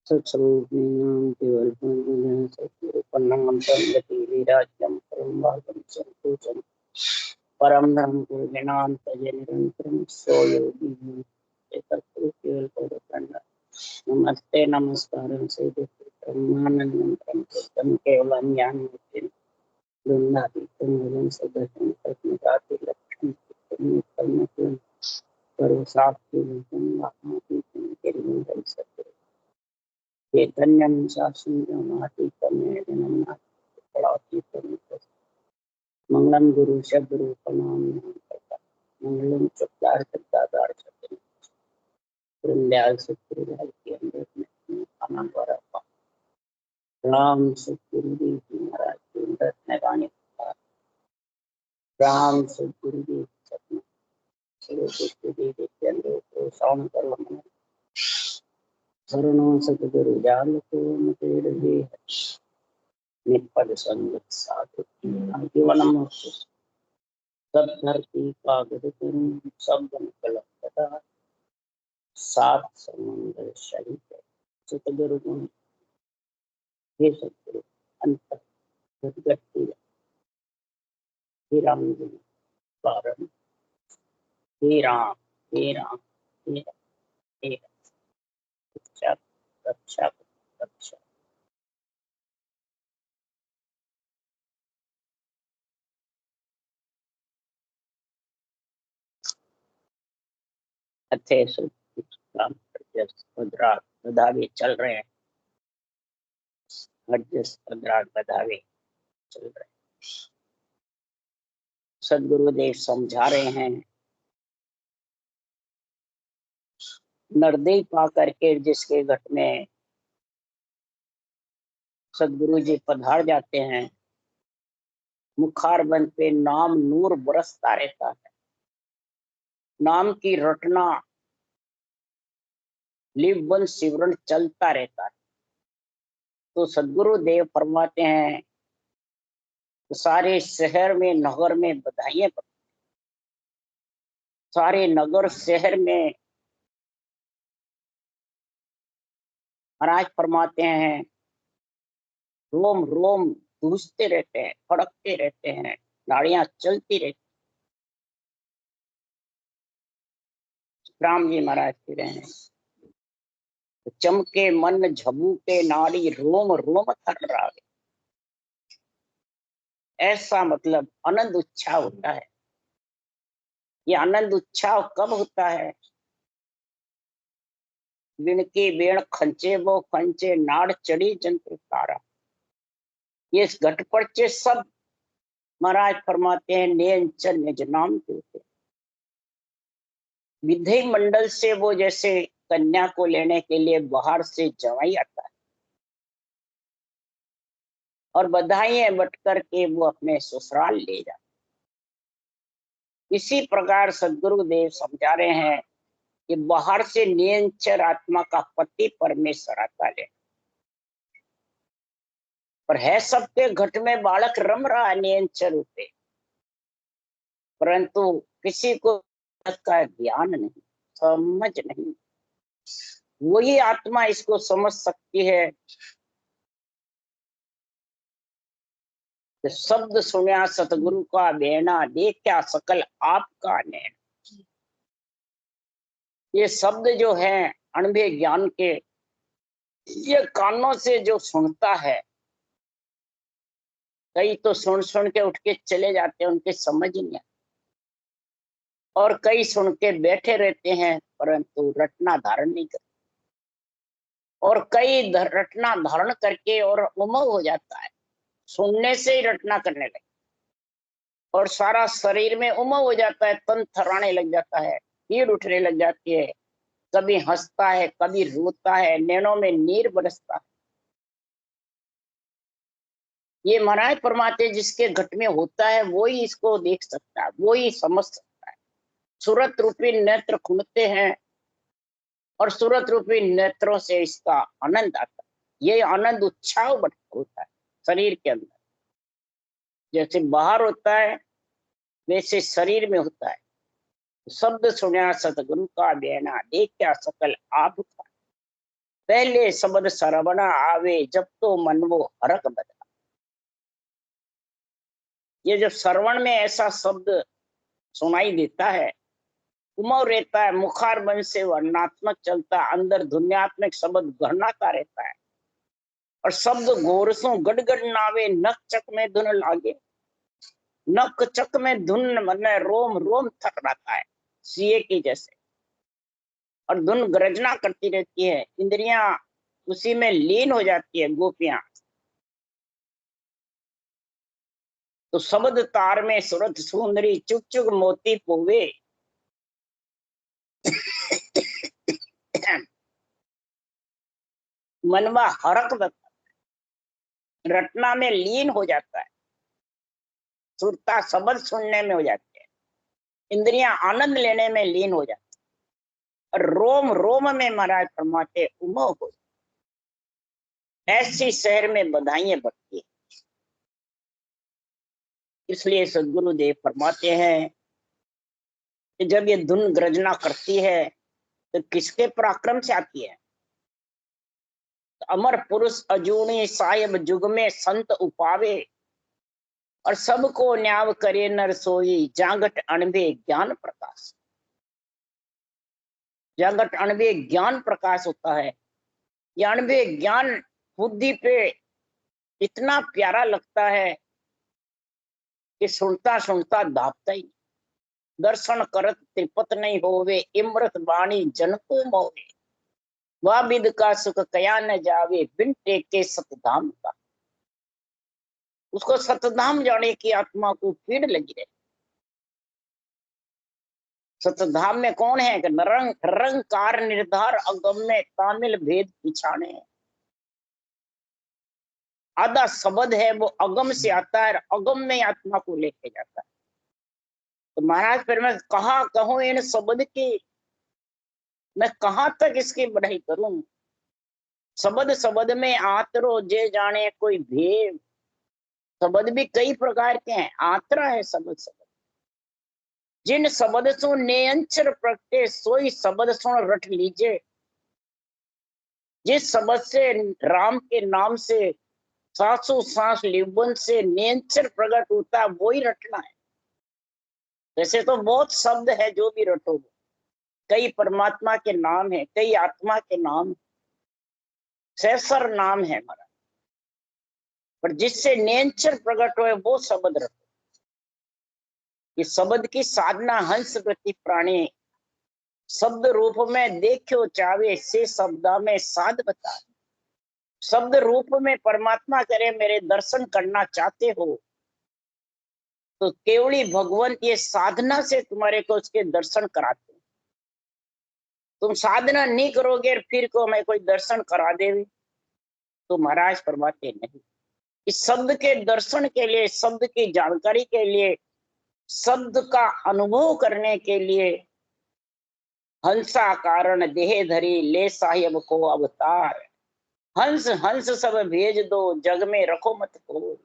सत्स्वरूपिणां केवल सत्स्वरूपन्नां संगतिविराज्यं परं भागं संतोषं परम धर्म गुरुविनां तजे निरंतरं सो योगी केवल पदकंड नमस्ते नमस्कारं ब्रह्मानंदं ब्रह्म केवलं ज्ञानमूर्तिं वृंदातीतं मूलं सदसं तत्मदाति सर्वसाक्षी आत्मातीतं केवलं सत्य चैतन्यं शासनमातीतं वेदनं नास्तीतं मंगलम गुरु शब्द रूपनाम मंगलम चुपचार सत्तादार सत्य वृंदाल सुखुरुदाल के अंदर में खाना द्वारा राम सुखुरुदेव जी महाराज के अंदर में गाने राम सुखुरुदेव सपना चलो सुखुरुदेव के अंदर को साउंड कर लो शरणों सतगुरु जाल को मतेड़ दे निपद संगत साधु जीवनम सब धरती कागज करूं सब जन कलम कटा सात समुद्र शरीर सतगुरु गुण हे सतगुरु अंत गति हे राम जी कारण हे राम हे राम हे राम हे रक्षा रक्षा रक्षा अच्छे काम बधावे चल रहे हैं बधावे चल रहे हैं सदगुरुदेव समझा रहे हैं नरदेव पा करके जिसके घट में सदगुरु जी पधार जाते हैं मुखारबंद पे नाम नूर बरसता रहता है नाम की रटना लिवन सिवरण चलता रहता है तो सदगुरु देव फरमाते हैं तो सारे शहर में नगर में बधाइयां सारे नगर शहर में महाराज फरमाते हैं रोम रोम गूंजते रहते हैं फड़कते रहते हैं नाड़ियां चलती रहती राम जी महाराज कह रहे हैं चमके मन झबूके नाड़ी रोम रोम थर रहा है ऐसा मतलब आनंद उत्साह होता है ये आनंद उत्साह कब होता है बिनकी बेण खंचे वो खंचे नाड़ चढ़ी जंत्र तारा ये घटपड़चे सब महाराज फरमाते हैं नेन चल निज नाम देते विधि मंडल से वो जैसे कन्या को लेने के लिए बाहर से जवाई आता है और बधाइयां बट करके वो अपने ससुराल ले जाते इसी प्रकार सदगुरुदेव समझा रहे हैं कि बाहर से नियंचर आत्मा का पति परमेश्वर आता है पर है सबके घट में बालक रम रहा है नियंचर रूपे परंतु किसी को का ज्ञान नहीं समझ नहीं वही आत्मा इसको समझ सकती है शब्द सुनिया सतगुरु का बेना देखा सकल आपका नैना ये शब्द जो है अणभे ज्ञान के ये कानों से जो सुनता है कई तो सुन सुन के उठ के चले जाते हैं उनके समझ नहीं आता और कई सुन के बैठे रहते हैं परंतु रटना धारण नहीं करते और कई रटना धारण करके और उमंग हो जाता है सुनने से ही रटना करने लगे और सारा शरीर में उमंग हो जाता है तन थराने लग जाता है पीड़ उठने लग जाती है कभी हंसता है कभी रोता है नैनों में नीर बरसता है ये महाराज परमात्मा जिसके घट में होता है वो ही इसको देख सकता है वो ही समझ सकता है सूरत रूपी नेत्र खुलते हैं और सूरत रूपी नेत्रों से इसका आनंद आता है ये आनंद उत्साह होता है शरीर के अंदर जैसे बाहर होता है वैसे शरीर में होता है शब्द सुना सतगुरु का देना देखा सकल आपका पहले शब्द सरवणा आवे, जब तो मन वो हरक बदला। ये जब श्रवण में ऐसा शब्द सुनाई देता है, उमर रहता है, मुखार बन से वर्णात्मक चलता, अंदर धुन्यात्मक शब्द गहनाता रहता है, और शब्द गोरसों गड़गड़ नावे, नक चक में धुन लागे। नक चक में धुन मन रोम रोम थर्राता है, सीए की जैसे, और धुन गर्जना करती रहती है, इंद्रियां उसी में लीन हो जाती है, गोपियां। तो शब्द तार में सुरत सुंदरी, चुक चुक मोती पोवे। मनवा हरक बता, रटना में लीन हो जाता है, सुरता शब्द सुनने में हो जाती है, इंद्रियां आनंद लेने में लीन हो जाती है, और रोम रोम में महाराज फरमाते उमो हो। ऐसी शहर में बधाइयां बढ़ती है। इसलिए सदगुरुदेव फरमाते हैं कि जब ये धुन गर्जना करती है तो किसके पराक्रम से आती है? तो अमर पुरुष अजूनी साहिब जुग में संत उपावे, और सबको न्याव करे नर सोई, जागट अणबे ज्ञान प्रकाश। जागट अणबे ज्ञान प्रकाश होता है। ये अणबे ज्ञान बुद्धि पे इतना प्यारा लगता है कि सुनता सुनता दापता ही। दर्शन करत त्रिपत नहीं होवे, इमृत वाणी जन को मोहे। वह विद का सुख कया न जावे, बिन टेके सतधाम का। उसको सतधाम जाने की आत्मा को पीड़ लगी रहे। सतधाम में कौन है? कि निरंकार निर्धार अगम्य तामिल भेद पिछाने। आधा शब्द है वो अगम से आता है, अगम में आत्मा को लेके जाता है। तो महाराज फिर मैं कहा कहूं इन शब्द की, मैं कहां तक इसकी बढ़ाई करूं? शब्द शब्द में आतरो जे जाने कोई भेद। शब्द भी कई प्रकार के हैं, आतरा है शब्द शब्द। जिन शब्द सो नेअंचर प्रगटे, सोई शब्द सुन रट लीजिए। जिस शब्द से राम के नाम से सांसों सांस लिबन से नेअंचर प्रकट होता है, वो ही रटना है। वैसे तो बहुत शब्द है जो भी रटो, कई परमात्मा के नाम है, कई आत्मा के नाम, सहस्र नाम है हमारा, पर जिससे नेचर प्रकट हो वो शब्द रखो। ये शब्द की साधना हंस प्रति प्राणी, शब्द रूप में देखो चावे, से शब्दा में साध बता। शब्द रूप में परमात्मा करे मेरे दर्शन करना चाहते हो तो केवली भगवंत ये साधना से तुम्हारे को उसके दर्शन कराते। तुम साधना नहीं करोगे फिर को मैं कोई दर्शन करा देवी, तो महाराज फरमाते नहीं। इस शब्द के दर्शन के लिए, शब्द की जानकारी के लिए, शब्द का अनुभव करने के लिए हंसा कारण देह धरी, ले साहिब को अवतार। हंस हंस सब भेज दो, जग में रखो मत को।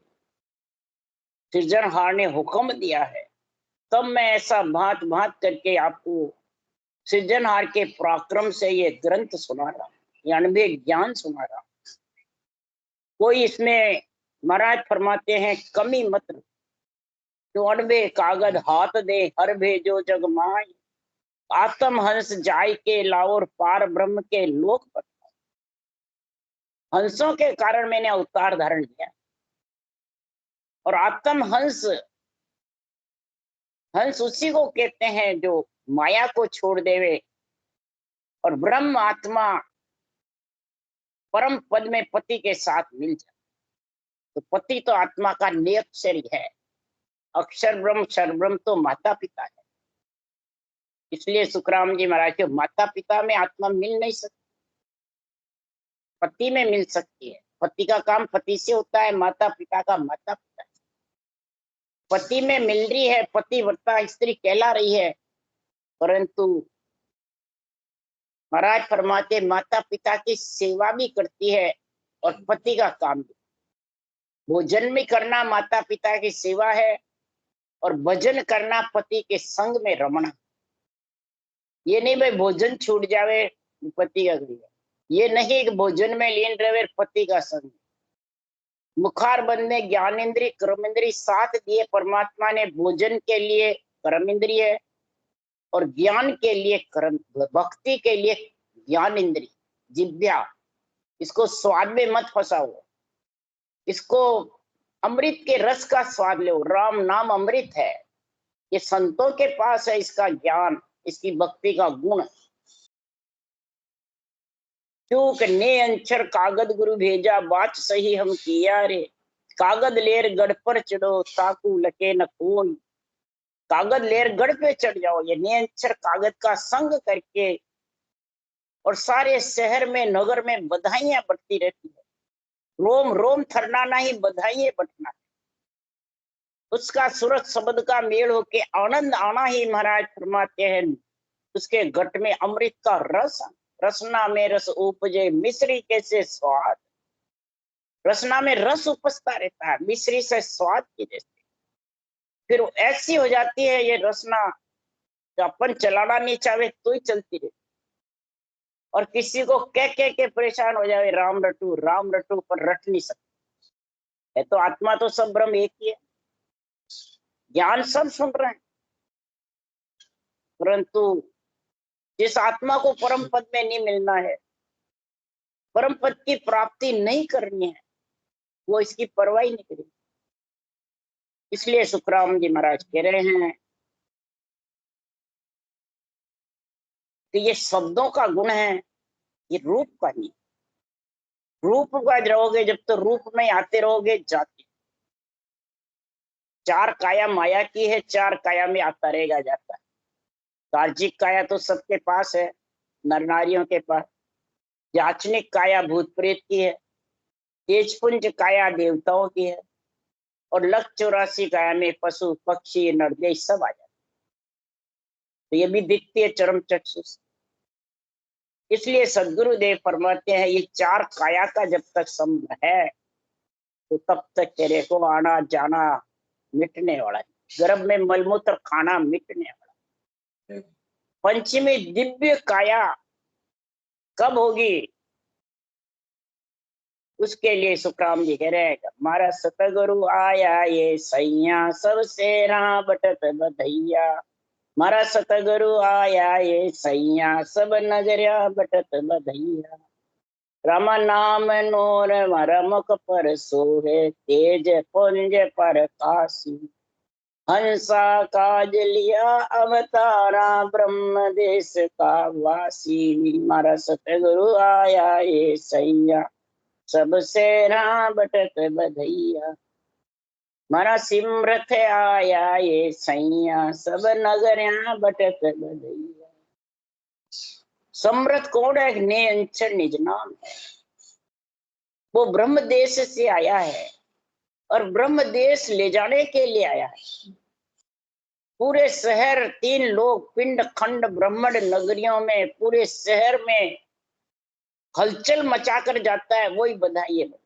सृजनहार ने हुक्म दिया है, तब मैं ऐसा भांत भांत करके आपको सृजनहार के पराक्रम से ये ग्रंथ सुना रहा, यानी ज्ञान सुना रहा। कोई इसमें महाराज फरमाते हैं कमी मत, तो अनबे कागज हाथ दे, हर भेजो जग माय। आत्म हंस जाय के लाओर, पार ब्रह्म के लोक पर। हंसों के कारण मैंने अवतार धारण किया, और आत्म हंस, हंस उसी को कहते हैं जो माया को छोड़ देवे और ब्रह्म आत्मा परम पद में पति के साथ मिल जाए। तो पति तो आत्मा का नियक्षर है, अक्षर ब्रह्म क्षर ब्रह्म तो माता पिता है। इसलिए सुखराम जी महाराज के माता पिता में आत्मा मिल नहीं सकती, पति में मिल सकती है। पति का काम पति से होता है, माता पिता का माता पिता से। पति में मिल रही है, पतिव्रता स्त्री कहला रही है, परंतु महाराज फरमाते माता पिता की सेवा भी करती है और पति का काम भी। भोजन भी करना माता पिता की सेवा है, और भजन करना पति के संग में रमना। ये नहीं भाई भोजन छूट जावे पति का करिए, ये नहीं कि भोजन में लीन रहे पति का संग। मुखार बंद में ज्ञान इंद्रिय कर्म इंद्रिय साथ दिए परमात्मा ने, भोजन के लिए कर्म इंद्रिय और ज्ञान के लिए कर्म, भक्ति के लिए ज्ञान इंद्रिय जिव्या। इसको स्वाद में मत फंसाओ, इसको अमृत के रस का स्वाद लो। राम नाम अमृत है, ये संतों के पास है इसका ज्ञान, इसकी भक्ति का गुण। चूक ने अंचर कागद गुरु भेजा, बात सही हम किया रे। कागद लेर गढ़ पर चढ़ो, ताकू लके न कोई। कागद लेर गढ़ पे चढ़ जाओ, ये ने अंचर कागद का संग करके, और सारे शहर में नगर में बधाइयां बढ़ती रहती है। रोम रोम थरनाना ही बधाइयां बटना, उसका सूरत शब्द का मेल होके आनंद आना ही महाराज फरमाते हैं। उसके घट में अमृत का रस, रसना में रस उपजे, मिश्री कैसे स्वाद। रसना में रस उपजता रहता है, मिश्री से स्वाद की जैसे। फिर ऐसी हो जाती है ये रसना, जो अपन चलाना नहीं चाहे तो ही चलती रहती, और किसी को कह के परेशान हो जाए राम रटू, पर रट नहीं सकते। है तो आत्मा तो सब ब्रह्म एक ही है, ज्ञान सब सुन रहे हैं, परंतु जिस आत्मा को परम पद में नहीं मिलना है, परम पद की प्राप्ति नहीं करनी है, वो इसकी परवाह नहीं करेगी। इसलिए सुखराम जी महाराज कह रहे हैं कि ये शब्दों का गुण है, ये रूप का नहीं। रूप का रहोगे जब तो रूप में आते रहोगे जाते। चार काया माया की है, चार काया में आता रहेगा जाता है। कार्जिक काया तो सबके पास है, नर नारियों के पास। याचनिक काया भूत प्रेत की है, तेजपुंज काया देवताओं की है, और 184 काया में पशु पक्षी नरदेश सब आ जाते। तो ये भी दिखती है चरम चक्षु से। इसलिए सदगुरुदेव फरमाते हैं ये चार काया का जब तक संबंध है तो तब तक तेरे को आना जाना मिटने वाला है, गर्भ में मलमूत्र खाना मिटने वाला। पंचमी दिव्य काया कब होगी, उसके लिए सुखराम जी कह रहे हैं हमारा सतगुरु आया ये सैया, सबसे राह बटत बधैया। हमारा सतगुरु आया ये सैया, सब नजरिया बटत बधैया। राम नाम नूर मुख पर सोहे, तेज पुंज पर काशी। हंसा काज लिया अवतारा, ब्रह्म देश का वासी। हमारा सतगुरु आया ये सैया, सबसे राह बटत बधैया। मारा सिमरथ आया ये सैया, सब नगरिया बटत बधैया। समृत कौन है, ने अंचर निज नाम है, वो ब्रह्म देश से आया है और ब्रह्म देश ले जाने के लिए आया है। पूरे शहर 3 लोग पिंड खंड ब्रह्मंड नगरियों में, पूरे शहर में हलचल मचाकर जाता है, वही बधाई है।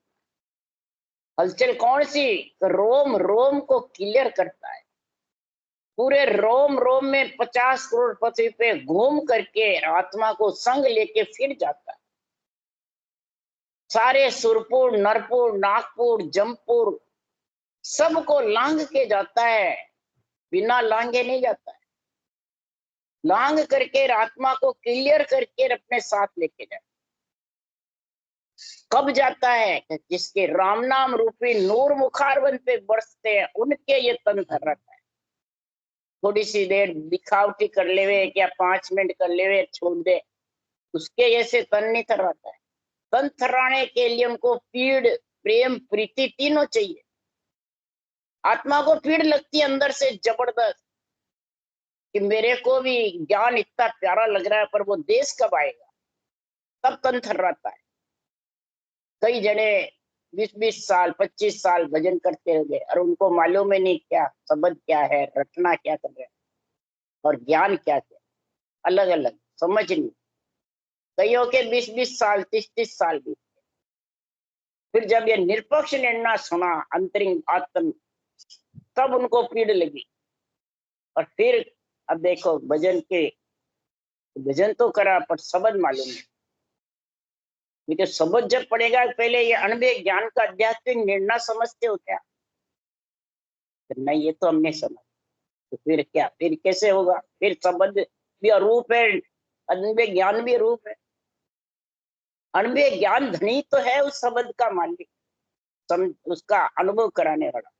हलचल कौन सी, रोम रोम को क्लियर करता है। पूरे रोम रोम में 50 करोड़ पृथ्वी पे घूम करके आत्मा को संग लेके फिर जाता है। सारे सुरपुर नरपुर नागपुर जमपुर सबको लांग के जाता है, बिना लांगे नहीं जाता है। लांग करके आत्मा को क्लियर करके अपने साथ लेके जाता है। कब जाता है, जिसके राम नाम रूपी नूर मुखारबंद पे बरसते हैं उनके ये तन थर रहता है। थोड़ी सी देर दिखावटी कर लेवे, क्या 5 मिनट कर लेवे छोड़ दे, उसके ऐसे तन नहीं थर्राता है। तन थर्राने के लिए उनको पीड़ प्रेम प्रीति तीनों चाहिए। आत्मा को पीड़ लगती है अंदर से जबरदस्त कि मेरे को भी ज्ञान इतना प्यारा लग रहा है, पर वो देश कब आएगा, तब तन थर्राता है। कई जने 20-20 साल 25 साल भजन करते रह गए और उनको मालूम ही नहीं क्या शब्द क्या है, रटना क्या कर रहे हैं और ज्ञान क्या क्या, अलग अलग समझ नहीं। कईयों के 20-20 साल 30-30 साल भी। फिर जब ये निरपक्ष निर्णय सुना अंतरिंग आत्म, तब उनको पीड़ लगी। और फिर अब देखो भजन के, भजन तो करा पर शब्द मालूम नहीं। लेकिन समझ जब पड़ेगा, पहले ये अनुभव ज्ञान का आध्यात्मिक निर्णय समझते हो क्या? तो नहीं, ये तो हमने समझ। तो फिर क्या, फिर कैसे होगा? फिर समझ भी अरूप है, अनुभव ज्ञान भी रूप है। अनुभव ज्ञान धनी तो है उस शब्द का मालिक, उसका अनुभव कराने वाला।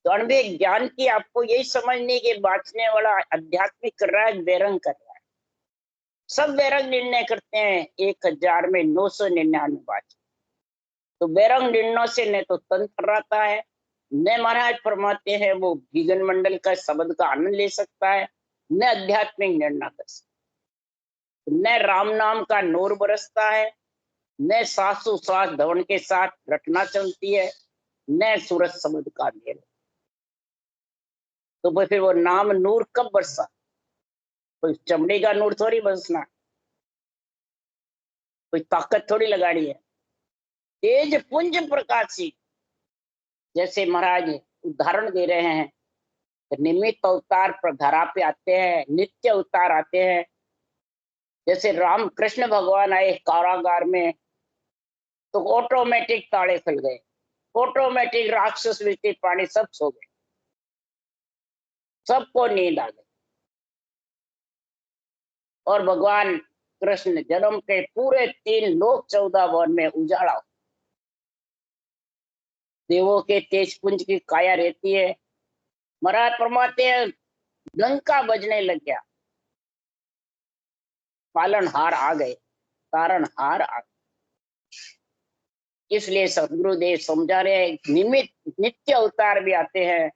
तो अनुभव ज्ञान की आपको यही समझने के बांचने वाला आध्यात्मिक कर रहा है, बेरंग कर रहा है। सब बेरंग निर्णय करते हैं, 1000 में 999 बात। तो बेरंग निर्णयों से न तो तंत्र रहता है, न महाराज फरमाते हैं वो विगन मंडल का शब्द का आनंद ले सकता है, न आध्यात्मिक निर्णय कर सकता, न राम नाम का नूर बरसता है, न सासु सास धवन के साथ रटना चलती है, न सूरज शब्द का मेल। तो फिर वो नाम नूर कब बरसा? कोई चमड़ी का नूर थोड़ी बरसना, कोई ताकत थोड़ी लगानी है। तेज पुंज प्रकाशी, जैसे महाराज उदाहरण दे रहे हैं, निमित्त अवतार पर धरा पे आते हैं, नित्य अवतार आते हैं। जैसे राम कृष्ण भगवान आए कारागार में, तो ऑटोमेटिक ताले खुल गए, ऑटोमेटिक राक्षस वृत्ति प्राणी सब सो गए, सबको नींद आ गई। और भगवान कृष्ण जन्म के पूरे 3 लोक 14 वन में उजाड़ा। देवों के तेज पुंज की काया रहती है। महाराज फरमाते हैं लंका बजने लग गया, पालनहार आ गए, तारणहार आ गए। इसलिए सदगुरुदेव समझा रहे हैं, निमित्त नित्य अवतार भी आते हैं,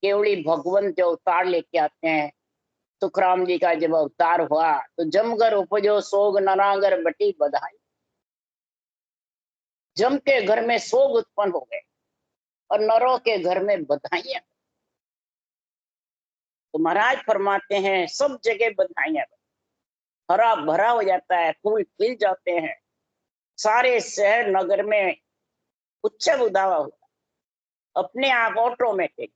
केवली भगवंत जो अवतार लेके आते हैं। सुखराम जी का जब अवतार हुआ तो जमकर उपजो सोग नरांगर बटी बधाई, जम के घर में सोग उत्पन्न हो गए और नरों के घर में बधाइयां। तो महाराज फरमाते हैं सब जगह बधाइयां, हरा भरा हो जाता है, फूल खिल जाते हैं, सारे शहर नगर में उत्सव उदावा होता है अपने आप ऑटोमेटिक।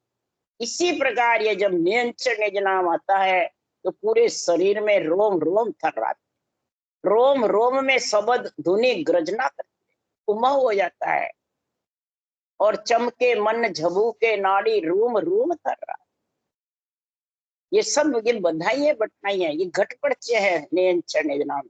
इसी प्रकार ये जब नियंत्रण निज नाम आता है तो पूरे शरीर में रोम रोम थर्राते, रोम रोम में शब्द धुनी गर्जना करती है, उमंग हो जाता है, और चमके मन झबूके नाड़ी रूम रूम थर्रा। ये सब ये बधाइयां बटनाइयां, ये घटपट है नियंत्रण निज नाम।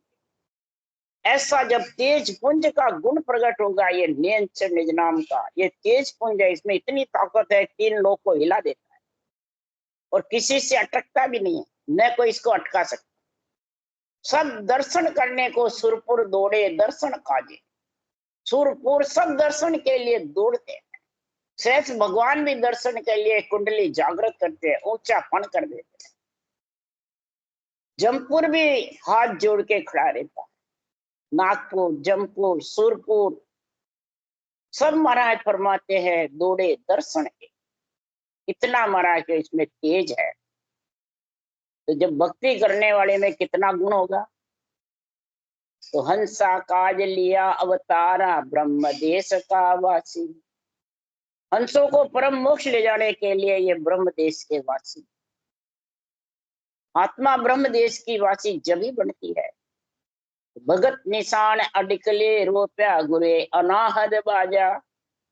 ऐसा जब तेज पुंज का गुण प्रकट होगा, ये नियंत्रण निज नाम का ये तेज पुंज है, इसमें इतनी ताकत है, 3 लोग को हिला देता है और किसी से अटकता भी नहीं है, न कोई इसको अटका सकता। सब दर्शन करने को सुरपुर दौड़े दर्शन काजे, सुरपुर सब दर्शन के लिए दौड़ते हैं। शेष भगवान भी दर्शन के लिए कुंडली जागृत करते हैं, ऊंचा फन कर देते हैं। जमपुर भी हाथ जोड़ के खड़ा रहता है, नागपुर जमपुर सुरपुर सब महाराज फरमाते हैं दौड़े दर्शन के। इतना महाराज के इसमें तेज है। तो जब भक्ति करने वाले में कितना गुण होगा। तो हंसा काज लिया अवतारा ब्रह्म देश का वासी, हंसों को परम मोक्ष ले जाने के लिए ये ब्रह्म देश के वासी। आत्मा ब्रह्म देश की वासी जब ही बनती है। भगत निशान अडिकले रोप्या गुरे अनाहद बाजा,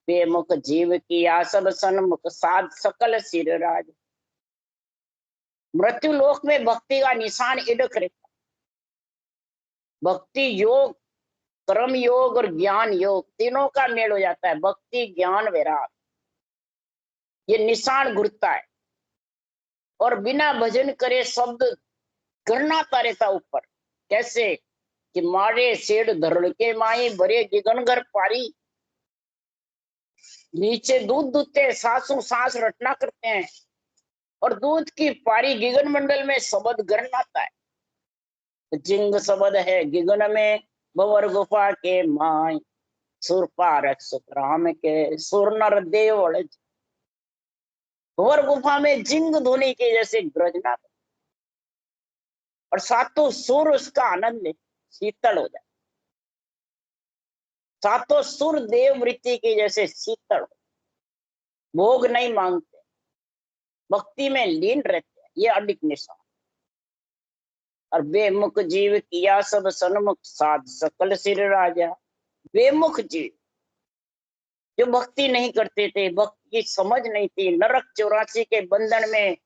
बेमुख जीव किया सब सन्मुख साध सकल सिर राज। मृत्यु लोक में भक्ति का निशान इडक रहता। भक्ति योग, कर्म योग और ज्ञान योग तीनों का मेल हो जाता है। भक्ति ज्ञान वैराग ये निशान घुरता है, और बिना भजन करे शब्द गणनाता रहता ऊपर। कैसे कि मारे सेठ धरण के माई बरे गिगन घर पारी, नीचे दूध दूधते सासू सास रटना करते हैं, और दूध की पारी गिगन मंडल में शब्द गणनाता है। जिंग शब्द है गिगन में, भंवर गुफा के माई, सुर पारक सुखराम के सुर नर देव। भंवर गुफा में जिंग ध्वनि के जैसे गर्जना, और सातों सुर उसका आनंद ले शीतल हो जाए। सातों सुर देव वृत्ति के जैसे शीतल हो, भोग नहीं मांगते, भक्ति में लीन रहते हैं। ये अडिक निशान। और बेमुख जीव किया सब सन्मुख, साध सकल सिर राजा। बेमुख जीव जो भक्ति नहीं करते थे, भक्ति की समझ नहीं थी, नरक 84 के बंधन में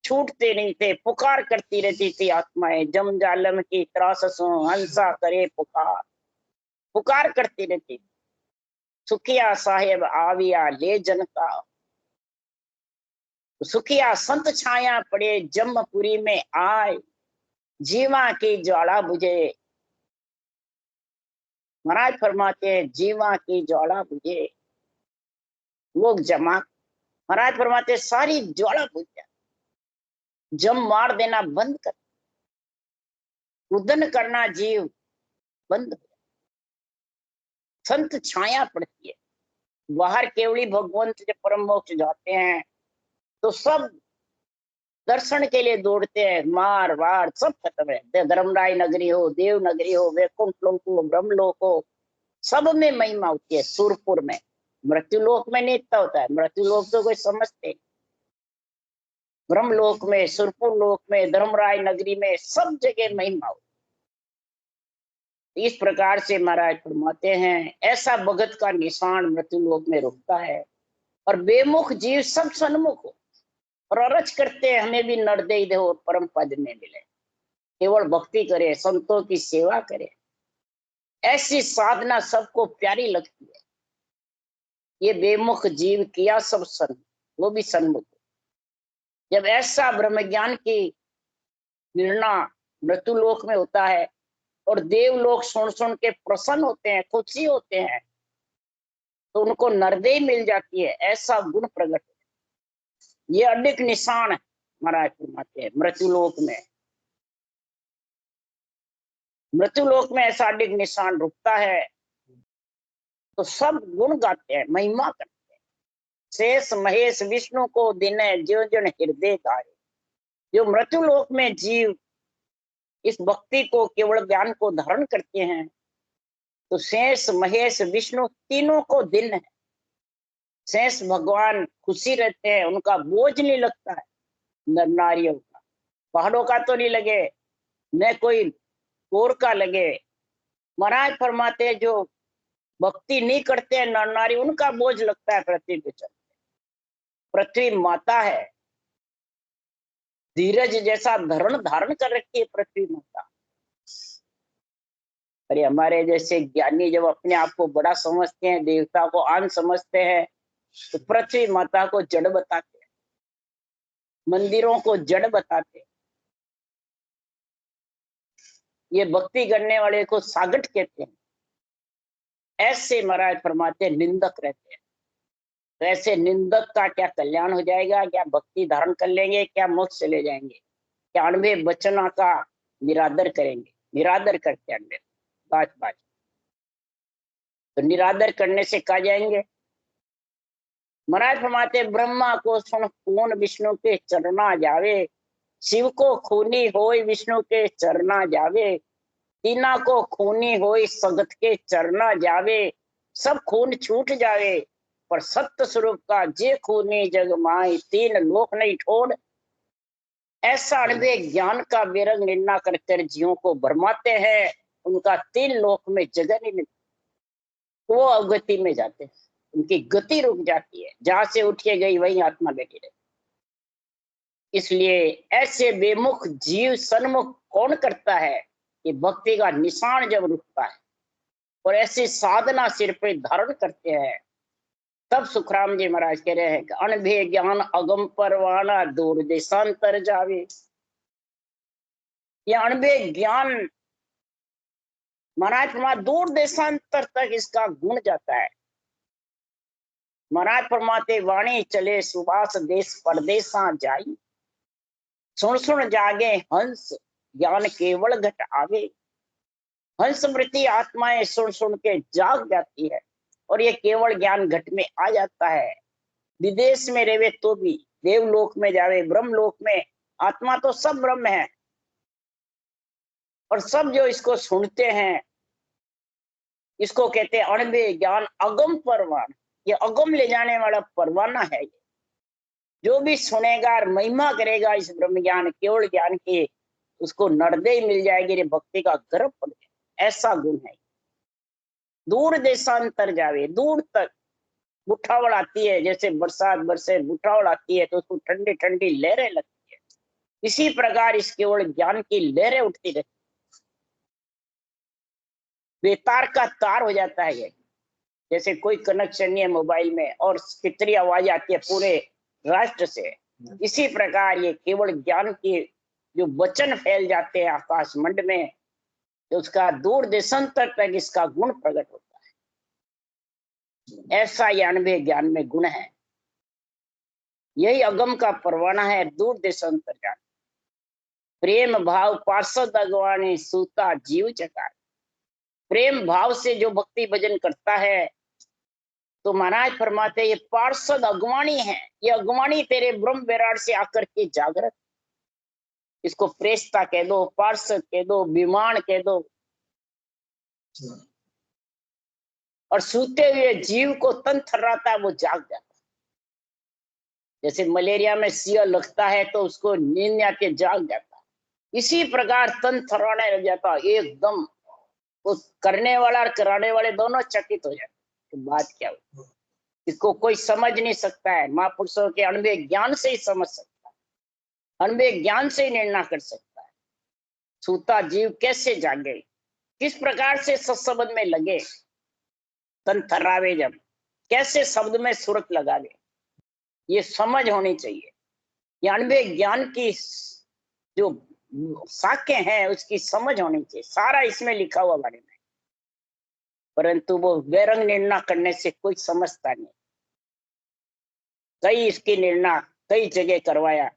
छूटते नहीं थे, पुकार करती रहती थी आत्माएं, जम जालम की त्राससों हंसा करे पुकार, पुकार करती रहती। सुखिया साहेब आविया ले जनता, सुखिया संत छाया पड़े जमपुरी में आए, जीवा की ज्वाला बुझे। महाराज फरमाते हैं जीवा की ज्वाला बुझे, लोग जमा, महाराज फरमाते सारी ज्वाला बुझ जाए, जम मार देना बंद कर, रुदन करना जीव बंद हो जाए, संत छाया पड़ती है। बाहर केवली भगवंत जब परम मोक्ष जाते हैं तो सब दर्शन के लिए दौड़ते हैं, मार वार सब खत्म है। धर्मराय नगरी हो, देव नगरी हो, वैकुंठ लोक हो, ब्रह्मलोक हो, सब में महिमा होती है। सुरपुर में, मृत्युलोक में नहीं इतना होता है, मृत्युलोक तो कोई समझते, ब्रह्मलोक में, सुरपुर लोक में, धर्मराय नगरी में, सब जगह महिमा होती। इस प्रकार से महाराज फरमाते हैं ऐसा भगत का निशान मृत्युलोक में रुकता है। और बेमुख जीव सब सन्मुख हो और अरज करते हैं हमें भी नरदेय दे और परम पद में मिले, केवल भक्ति करे, संतों की सेवा करे, ऐसी साधना सबको प्यारी लगती है। ये बेमुख जीव किया सब सन्मुख, वो भी सन्मुख। जब ऐसा ब्रह्म ज्ञान की निर्णय मृत्युलोक में होता है और देवलोक सुन सुन के प्रसन्न होते हैं, खुशी होते हैं, तो उनको नरदेय मिल जाती है, ऐसा गुण प्रकट है। ये अडिग निशान है महाराज फरमाते हैं मृत्युलोक में। मृत्युलोक में ऐसा अडिग निशान रुकता है तो सब गुण गाते हैं, महिमा करते हैं। शेष महेश विष्णु को दिने जो जन हृदय गाए। जो मृत्युलोक में जीव इस भक्ति को, केवल ज्ञान को धारण करते हैं तो शेष महेश विष्णु तीनों को दिन है। शेष भगवान खुशी रहते हैं, उनका बोझ नहीं लगता है नर नारियों का, पहाड़ों का तो नहीं लगे, न कोई गोर का लगे। महाराज फरमाते हैं जो भक्ति नहीं करते हैं नर नारी, उनका बोझ लगता है पृथ्वी पे चलते। पृथ्वी माता है, धीरज जैसा धारण कर रखी है पृथ्वी माता। अरे हमारे जैसे ज्ञानी जब अपने आप को बड़ा समझते हैं, देवता को आन समझते हैं, तो पृथ्वी माता को जड़ बताते हैं, मंदिरों को जड़ बताते हैं। ये भक्ति करने वाले को सागट कहते हैं। ऐसे महाराज फरमाते हैं निंदक रहते हैं। तो ऐसे निंदक का क्या कल्याण हो जाएगा, क्या भक्ति धारण कर लेंगे, क्या मोक्ष चले जाएंगे, क्या अणवे वचना का निरादर करेंगे। निरादर करते हैं अणवे बाज बाज, तो निरादर करने से कहा जाएंगे। महाराज फरमाते ब्रह्मा को सुन कौन विष्णु के चरना जावे, शिव को खूनी होय विष्णु के चरना जावे, तीना को खूनी होय सगत के चरना जावे, सब खून छूट जावे पर सत्य स्वरूप का जे खूनी जग माई, तीन लोक नहीं छोड़। ऐसा अणवे ज्ञान का विरंग निर्णय कर जीवों को भरमाते हैं, उनका तीन लोक में जगह नहीं मिलती, वो अवगति में जाते हैं, उनकी गति रुक जाती है, जहां से उठ के गई वही आत्मा बैठी रही। इसलिए ऐसे बेमुख जीव सन्मुख कौन करता है, कि भक्ति का निशान जब रुकता है और ऐसी साधना सिर पे धारण करते हैं, तब सुखराम जी महाराज कह रहे हैं कि अनभे ज्ञान अगम परवाना दूर देशांतर जावे। यह अनभे ज्ञान महाराज फरमाते दूर देशांतर तक इसका गुण जाता है। महाराज फरमाते वाणी चले सुबास देश परदेसा जाई, सुन सुन जागे हंस ज्ञान केवल घट आवे। हंस वृत्ति आत्माएं सुन सुन के जाग जाती है और ये केवल ज्ञान घट में आ जाता है। विदेश में रहे तो भी, देवलोक में जावे, ब्रह्मलोक में, आत्मा तो सब ब्रह्म है। और सब जो इसको सुनते हैं, इसको कहते हैं अणबे ज्ञान अगम परवान। ये अगम ले जाने वाला परवाना है। जो भी सुनेगा और महिमा करेगा इस ब्रह्म ज्ञान केवल ज्ञान की, उसको नर्दे ही मिल जाएगी रे भक्ति का गर्भ पड़ गया, ऐसा गुण है। दूर देशांतर जावे, दूर तक बुठावल आती है, जैसे बरसात बरसे बुठावल आती है तो उसको ठंडी ठंडी लहरें लगती है, इसी प्रकार इस केवल ज्ञान की लहरें उठती रहती, बेतार का तार हो जाता है ये। जैसे कोई कनेक्शन नहीं है मोबाइल में और कितनी आवाज आती है पूरे राष्ट्र से, इसी प्रकार ये केवल ज्ञान की जो वचन फैल जाते हैं आकाश मंड में, तो उसका दूर देशांतर तक इसका गुण प्रकट होता है। ऐसा ये अनुभव ज्ञान में गुण है, यही अगम का परवाना है, दूर देशांतर ज्ञान। प्रेम भाव पार्षद अगवानी सूता जीव चकार। प्रेम भाव से जो भक्ति भजन करता है तो महाराज फरमाते ये पार्षद अगवाणी है, ये अगवाणी तेरे ब्रह्म विराट से आकर के जागृत, इसको प्रेस्ता कह दो, पार्षद कह दो, विमान कह दो, और सूते हुए जीव को तन थर्राता है वो जाग जाता है। जैसे मलेरिया में सिया लगता है तो उसको नींद आके जाग जाता है, इसी प्रकार तन थर्राने लग जाता है एकदम, वो करने वाला और कराने वाले दोनों चकित हो जाते। तो बात क्या हुई, इसको कोई समझ नहीं सकता है, महापुरुषों के अनुभव ज्ञान से ही समझ सकता है, अनुभव ज्ञान से ही निर्णय कर सकता है। सूता जीव कैसे जागे, किस प्रकार से सत्संग में लगे, तन थर्रावे जब, कैसे शब्द में सूरत लगा दे, ये समझ होनी चाहिए। ये अनुभव ज्ञान की जो साखें हैं उसकी समझ होनी चाहिए, सारा इसमें लिखा हुआ बारे में, परंतु वो बेरंग निर्णय करने से कोई समझता नहीं। कई इसकी निर्णय कई जगह करवाया,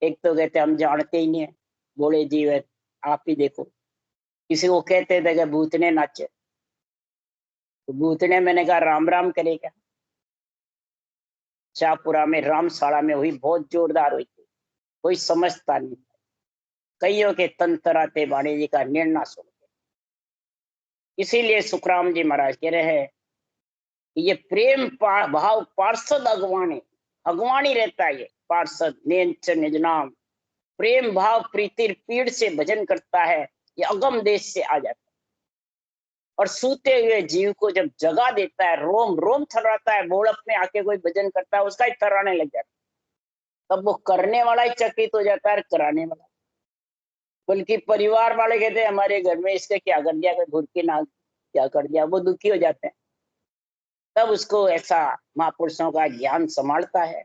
एक तो कहते हम जानते ही नहीं है, बोले जीव है आप ही देखो। किसी को कहते थे कि भूतने नाचे, तो भूतने मैंने कहा राम राम करेगा। शाहपुरा में रामशाला में हुई, बहुत जोरदार हुई थी, कोई समझता नहीं। कईयों के तंत्राते वाणी जी का निर्णय सुन के, इसीलिए सुखराम जी महाराज कह रहे हैं कि ये प्रेम भाव पार्षद अगवाणी, अगवाणी रहता है ये पार्षद नेंच निज नाम, प्रेम भाव प्रीतिर पीड़ से भजन करता है, ये अगम देश से आ जाता है। और सूते हुए जीव को जब जगा देता है, रोम रोम थर्राता है, बोड़प में आके कोई भजन करता है उसका ही थर्राने लग जाता है, तब वो करने वाला ही चकित हो जाता है, कराने वाला। बल्कि परिवार वाले कहते हैं हमारे घर में इसके क्या कर दिया, कोई भूरकी नाग क्या कर दिया, वो दुखी हो जाते हैं। तब उसको ऐसा महापुरुषों का ज्ञान संभालता है।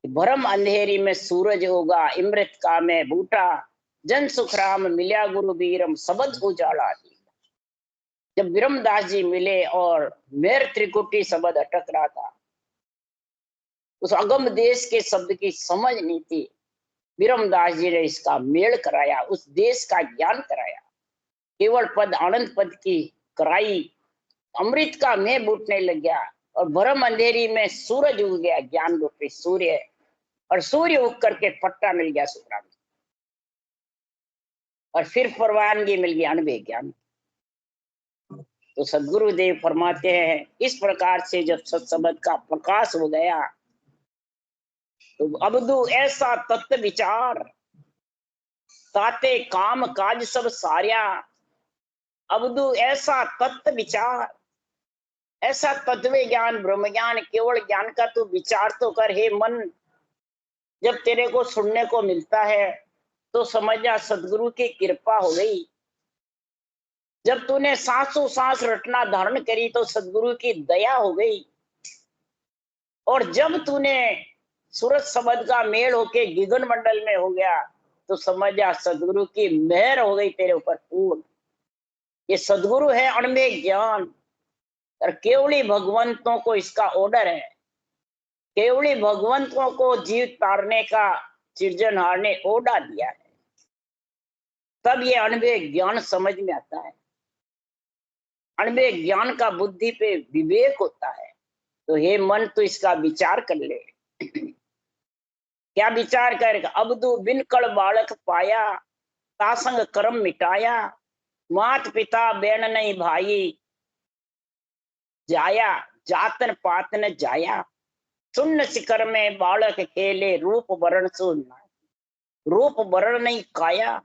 भरम अंधेरी में सूरज होगा, इमृत का में बूटा, जन सुखराम मिल्या गुरु बीरम सबद उजाला। जब विरमदास जी मिले और मेर त्रिकुटी शब्द अटक रहा था, उस अगम देश के शब्द की समझ नहीं थी, विरमदास जी ने इसका मेल कराया, उस देश का ज्ञान कराया, केवल पद आनंद पद की कराई, अमृत का मैं बूटने लग गया, और भरम अंधेरी में सूरज उग गया, ज्ञान रूपी सूर्य, और सूर्य उग करके पट्टा मिल गया सुखराम, और फिर परवानगी मिल गई अनुभव ज्ञान। तो सदगुरुदेव फरमाते हैं इस प्रकार से जब सत्संग का प्रकाश हो गया तो अबदू ऐसा तत्व विचार, ताते काम काज सब सारिया। अबदू ऐसा तत्व विचार, ऐसा तत्व ज्ञान ब्रह्म ज्ञान केवल ज्ञान का तू विचार तो कर। हे मन, जब तेरे को सुनने को मिलता है तो समझ जा सदगुरु की कृपा हो गई। जब तूने सांसों सांस रटना धारण करी तो सदगुरु की दया हो गई, और जब तूने सूरज शब्द का मेल होके गिगन मंडल में हो गया तो समझ जा सदगुरु की मेहर हो गई तेरे ऊपर पूर्ण। ये सदगुरु है अणमेय ज्ञान, और केवली भगवंतों को इसका ऑर्डर है, केवली भगवंतों को जीव तारने का सृजनहार ने ऑर्डर दिया है, तब ये अणमेय ज्ञान समझ में आता है। अणमेय ज्ञान का बुद्धि पे विवेक होता है। तो हे मन तो इसका विचार कर ले। क्या विचार करेगा? अबदू बिन कड़ बालक पाया, तासंग कर्म मिटाया, मात पिता बेन नहीं भाई, जाया जातन पातन जाया, सुन्न शिखर में बालक खेले, रूप वर्ण सुनना। रूप वर्ण नहीं काया।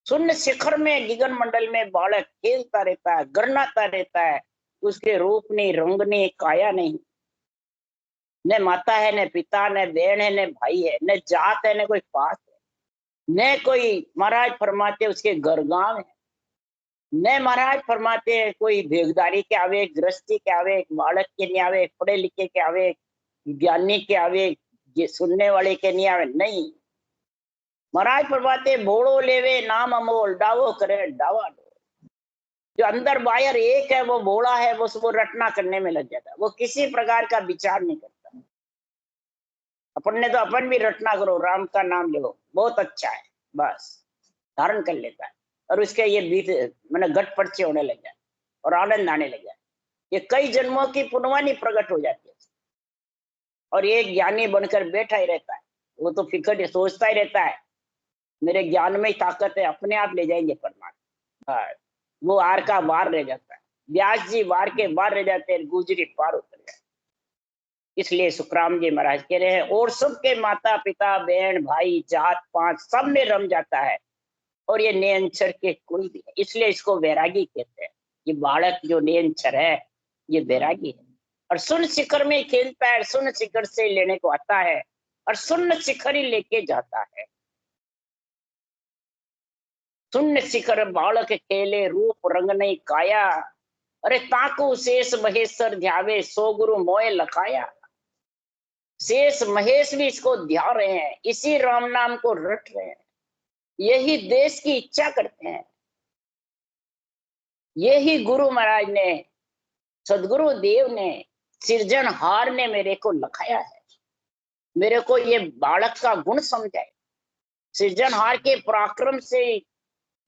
शून्य शिखर में गगन मंडल में बालक खेलता रहता है, गरनाता रहता है, उसके रूप नहीं, रंग नहीं, काया नहीं, न माता है, न पिता, न बहन है, न भाई है, न जात है, न कोई पास है, न कोई महाराज फरमाते उसके घर गांव है, न महाराज फरमाते हैं कोई भेगदारी के आवे, गृहस्थी के आवे, बालक के नहीं आवे, पढ़े लिखे के आवे, ज्ञानी के आवे, ये सुनने वाले के नहीं आवे, नहीं। महाराज फरमाते भोड़ो लेवे नाम अमोल, डावो करे डावा डोल। जो अंदर बाहर एक है वो भोला है, वो रटना करने में लग जाता है, वो किसी प्रकार का विचार नहीं करता। अपन ने तो अपन भी रटना करो, राम का नाम लो, बहुत अच्छा है, बस धारण कर लेता है, और उसके ये बीत मैंने गट पर्चे होने लग जाए और आनंद आने लग जाए। ये कई जन्मों की पुण्यवानी प्रकट हो जाती है, और ये ज्ञानी बनकर बैठा ही रहता है। वो तो फिक्र सोचता ही रहता है मेरे ज्ञान में ही ताकत है, अपने आप ले जाएंगे परमात्मा। वो आर का वार रह जाता है, व्यास जी वार के वार रह जाते हैं, गुजरी पार उतर जाते। इसलिए सुखराम जी महाराज कह रहे हैं, और सबके माता पिता बहन भाई जात पात सब में रम जाता है, और ये निरंतर के कोई भी है। इसलिए इसको वैरागी कहते हैं। ये बालक जो निरंतर है ये वैरागी है, और शून्य शिखर में खेलता है, शून्य शिखर से लेने को आता है, और शून्य शिखर ही लेके जाता है। शून्य शिखर बालक खेले, रूप रंग नहीं काया, अरे ताकू शेष महेश्वर ध्यावे, सो गुरु मोय लखाया। शेष महेश भी इसको ध्या रहे हैं, इसी राम नाम को रट रहे हैं, यही देश की इच्छा करते हैं। यही गुरु महाराज ने, सदगुरु देव ने, सृजनहार ने मेरे को लखाया है, मेरे को ये बालक का गुण समझाए। सृजनहार के पराक्रम से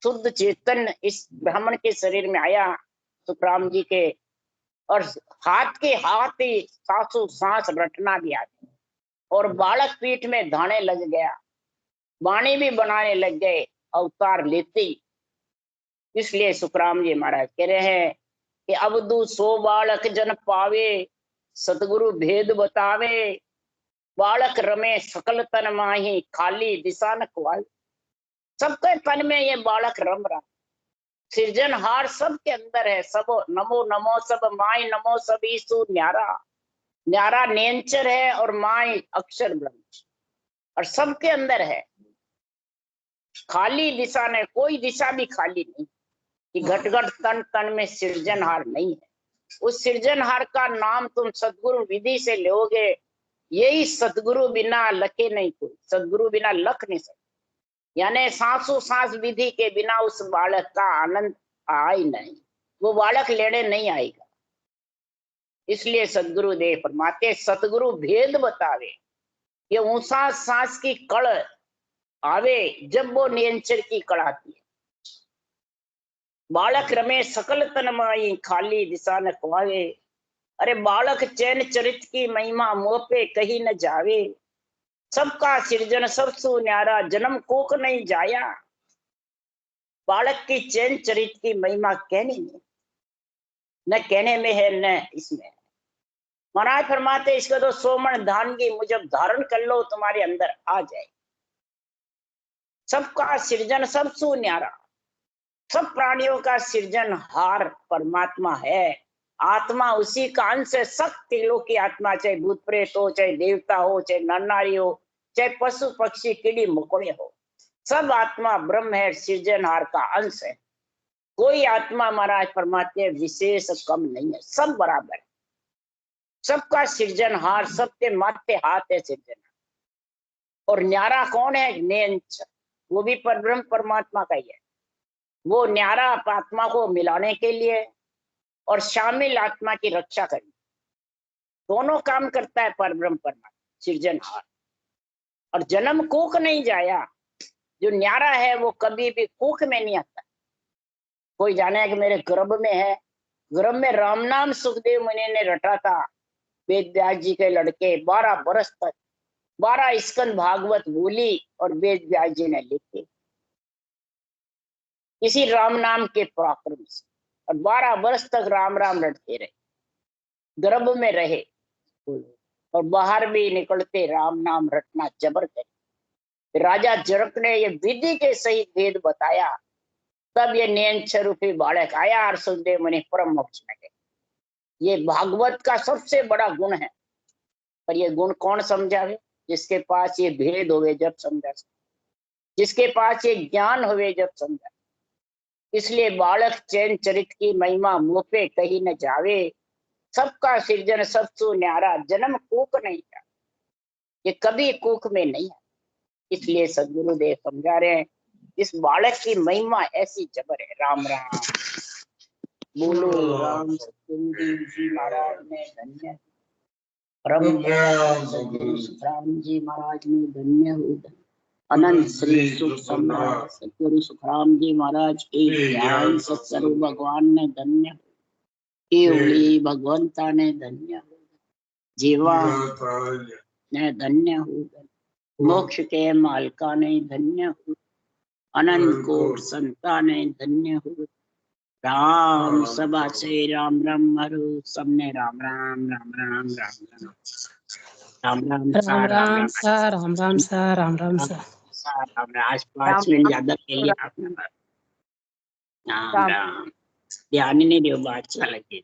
शुद्ध चेतन इस ब्राह्मण के शरीर में आया, सुखराम जी के, और हाथ के हाथ ही सांसों सांस रटना भी आती, और बालक पीठ में धाने लग गया, वाणी भी बनाने लग गए अवतार लेते ही। इसलिए सुखराम जी महाराज कह रहे हैं कि अबदू सो बालक जन पावे, सतगुरु भेद बतावे, बालक रमे सकल तन माही, खाली दिशा न कुआई। सबके तन में ये बालक रम रहा, सृजनहार सबके अंदर है। सब नमो नमो सब माई नमो सब ईसु न्यारा, न्यारा नेंचर है और माई अक्षर ब्रह्म, और सबके अंदर है। खाली दिशा ने, कोई दिशा भी खाली नहीं, कि घट घट तन तन में सृजनहार नहीं है। उस सृजनहार का नाम तुम सदगुरु विधि से लोगे, यही सदगुरु बिना लखे नहीं कोई, सदगुरु बिना लख नहीं सकते। यानी सांसों सांस विधि के बिना उस बालक का आनंद आ ही नहीं, वो बालक लेने नहीं आएगा। इसलिए सदगुरु देव फरमाते सतगुरु भेद बतावे, ये ऊंचा सांस की कड़ आवे जब वो नियंचर की कड़ आती है। बालक रमे सकल तन माई, खाली दिशा न खुआवे, अरे बालक चैन चरित की महिमा मुंह पे कही न जावे, सबका सृजन सबसु न्यारा, जन्म कोक नहीं जाया। बालक की चैन चरित की महिमा कहने में, न कहने में है न इसमें। महाराज फरमाते इसको तो 100 मन धान की मुझे धारण कर लो, तुम्हारे अंदर आ जाए। सबका सृजन सबसु न्यारा, सब प्राणियों का सृजनहार परमात्मा है। आत्मा उसी का अंश है। शक्ति लोग की आत्मा, चाहे भूत प्रेत हो, चाहे देवता हो, चाहे नर नारी हो, चाहे पशु पक्षी कीड़ी मकोड़े हो, सब आत्मा ब्रह्म है, सृजनहार का अंश है। कोई आत्मा महाराज फरमाते विशेष कम नहीं है, सब बराबर है। सबका सृजनहार, सबके माथे हाथ है सृजन। और न्यारा कौन है? नेंच, वो भी परब्रह्म परमात्मा का ही है। वो न्यारा आत्मा को मिलाने के लिए और शामिल आत्मा की रक्षा करने, दोनों काम करता है परब्रह्म परमात्मा सृजनहार। और जन्म कोख नहीं जाया, जो न्यारा है वो कभी भी कोख में नहीं आता। कोई जाने कि मेरे गर्भ में है, गर्भ में राम नाम सुखदेव मुनि ने रटा था, वेद व्यास जी के लड़के 12 बरस तक 12 स्कंद भागवत बोली और वेद व्यास जी ने लिखे इसी राम नाम के पराक्रम से, और 12 वर्ष तक राम राम रटते रहे, गर्भ में रहे और बाहर भी निकलते राम नाम रटना जबर करे। राजा जनक ने ये विधि के सही भेद बताया, तब ये नैन स्वरूपी बालक आया और सुखदेव मुनि परम मोक्ष में गए। ये भागवत का सबसे बड़ा गुण है। पर ये गुण कौन समझावे? जिसके पास ये भेद होवे जब समझा, जिसके पास ये ज्ञान होवे जब समझा। इसलिए बालक चैन चरित की महिमा मुंह पे कहीं न जावे, सबका सृजन सबसु न्यारा, जन्म कूक नहीं था, ये कभी कूक में नहीं है। इसलिए सदगुरुदेव समझा रहे हैं, इस बालक की महिमा ऐसी जबर है। राम राम बोलो राम सतगुरु जी महाराज ने धन्य, परम राम जी महाराज ने धन्य हो। अनंत श्री सुख सम्राट सतगुरु सुखराम जी महाराज के ध्यान सत्सर्व भगवान ने धन्य हो, केवली भगवंता ने धन्य हो, जीवा ने धन्य हो, मोक्ष के मालका ने धन्य हो, अनंत कोट संता ने धन्य हो। राम सभा से राम राम हरु, सबने राम राम राम राम राम राम राम राम राम सा राम राम सा राम राम सा राम राम। आज 5 मिनट ज्यादा ले लिया आपने। राम राम ध्यान ही नहीं दो, बात अच्छा लगी।